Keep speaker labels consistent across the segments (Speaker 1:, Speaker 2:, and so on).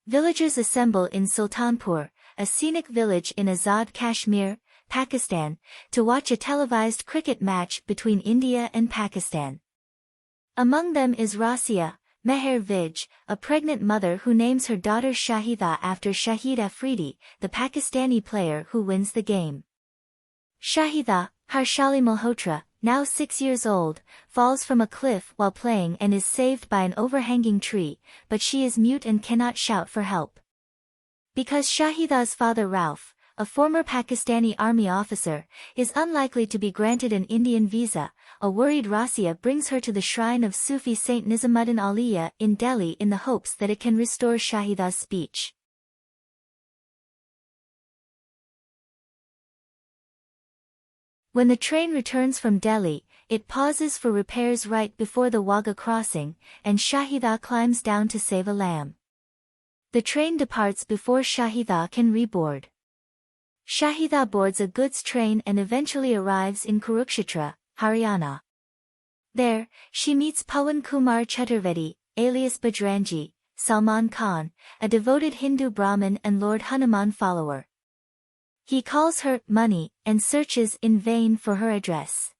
Speaker 1: Villagers assemble in Sultanpur, a scenic village in Azad Kashmir, Pakistan, to watch a televised cricket match between India and Pakistan. Among them is Rasia, Meher Vij, a pregnant mother who names her daughter Shahida after Shahid Afridi, the Pakistani player who wins the game. Shahida, Harshali Malhotra, now 6 years old, falls from a cliff while playing and is saved by an overhanging tree, but she is mute and cannot shout for help. Because Shahida's father Rauf, a former Pakistani army officer, is unlikely to be granted an Indian visa, a worried Rasia brings her to the shrine of Sufi Saint Nizamuddin Aliya in Delhi in the hopes that it can restore Shahida's speech. When the train returns from Delhi, it pauses for repairs right before the Wagah crossing, and Shahida climbs down to save a lamb. The train departs before Shahida can reboard. Shahida boards a goods train and eventually arrives in Kurukshetra, Haryana. There, she meets Pawan Kumar Chaturvedi, alias Bajrangi, Salman Khan, a devoted Hindu Brahmin and Lord Hanuman follower. He calls her money and searches in vain for her address.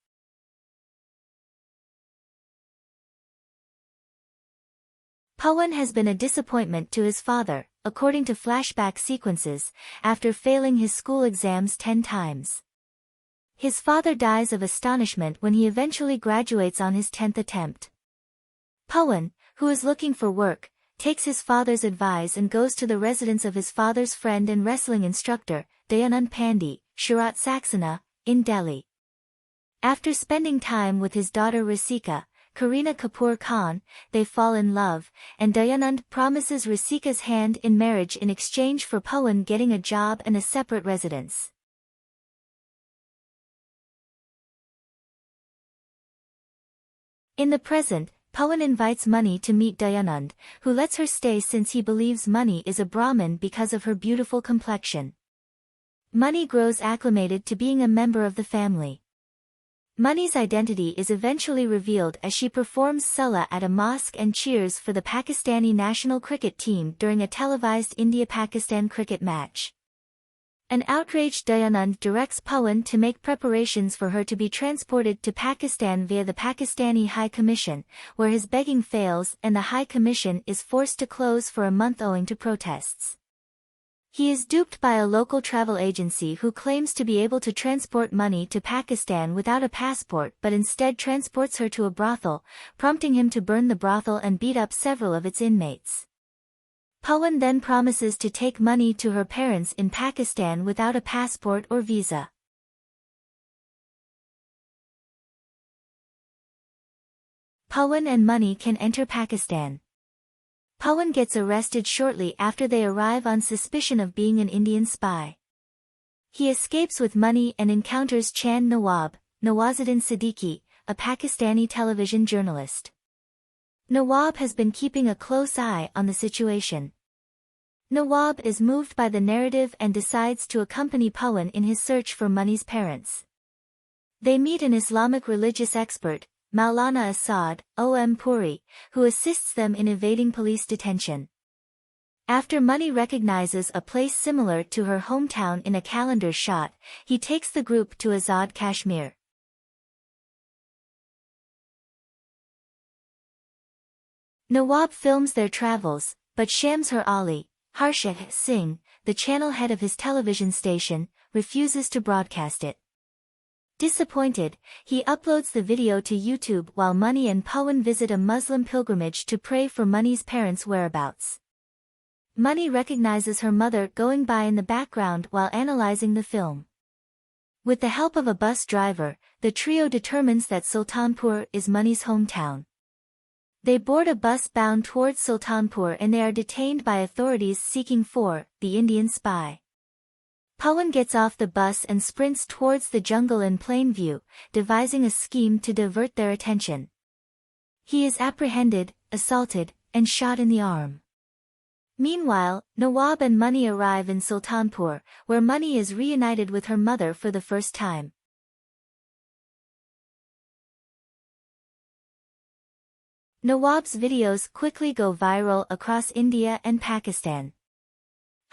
Speaker 1: Pawan has been a disappointment to his father, according to flashback sequences, after failing his school exams 10 times. His father dies of astonishment when he eventually graduates on his 10th attempt. Pawan, who is looking for work, takes his father's advice and goes to the residence of his father's friend and wrestling instructor, Dayanand Pandey, Sharat Saxena, in Delhi. After spending time with his daughter Rasika, Kareena Kapoor Khan, they fall in love, and Dayanand promises Rasika's hand in marriage in exchange for Pawan getting a job and a separate residence. In the present, Pawan invites Mani to meet Dayanand, who lets her stay since he believes Mani is a Brahmin because of her beautiful complexion. Mani grows acclimated to being a member of the family. Mani's identity is eventually revealed as she performs Salah at a mosque and cheers for the Pakistani national cricket team during a televised India-Pakistan cricket match. An outraged Dayanand directs Pawan to make preparations for her to be transported to Pakistan via the Pakistani High Commission, where his begging fails and the High Commission is forced to close for a month owing to protests. He is duped by a local travel agency who claims to be able to transport money to Pakistan without a passport but instead transports her to a brothel, prompting him to burn the brothel and beat up several of its inmates. Pawan then promises to take money to her parents in Pakistan without a passport or visa. Pawan and Mani can enter Pakistan. Pawan gets arrested shortly after they arrive on suspicion of being an Indian spy. He escapes with money and encounters Chand Nawab, Nawazuddin Siddiqui, a Pakistani television journalist. Nawab has been keeping a close eye on the situation. Nawab is moved by the narrative and decides to accompany Pawan in his search for Mani's parents. They meet an Islamic religious expert, Maulana Asad, O.M. Puri, who assists them in evading police detention. After Mani recognizes a place similar to her hometown in a calendar shot, he takes the group to Azad Kashmir. Nawab films their travels, but Shamsur Ali, Harsha Singh, the channel head of his television station, refuses to broadcast it. Disappointed, he uploads the video to YouTube while Mani and Pawan visit a Muslim pilgrimage to pray for Mani's parents' whereabouts. Mani recognizes her mother going by in the background while analyzing the film. With the help of a bus driver, the trio determines that Sultanpur is Mani's hometown. They board a bus bound towards Sultanpur and they are detained by authorities seeking for the Indian spy. Pawan gets off the bus and sprints towards the jungle in plain view, devising a scheme to divert their attention. He is apprehended, assaulted, and shot in the arm. Meanwhile, Nawab and Mani arrive in Sultanpur, where Mani is reunited with her mother for the first time. Nawab's videos quickly go viral across India and Pakistan.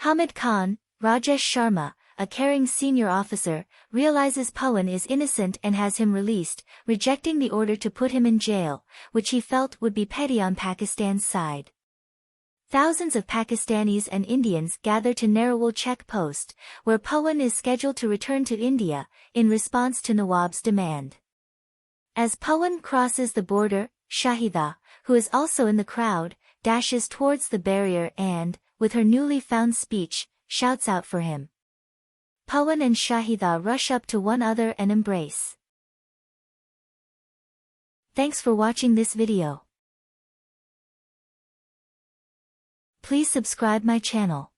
Speaker 1: Hamid Khan, Rajesh Sharma, a caring senior officer, realizes Pawan is innocent and has him released, rejecting the order to put him in jail, which he felt would be petty on Pakistan's side. Thousands of Pakistanis and Indians gather to Narawal check post, where Pawan is scheduled to return to India, in response to Nawab's demand. As Pawan crosses the border, Shahida, who is also in the crowd, dashes towards the barrier and, with her newly found speech, shouts out for him. Pawan and Shahida rush up to one another and embrace. Thanks for watching this video. Please subscribe my channel.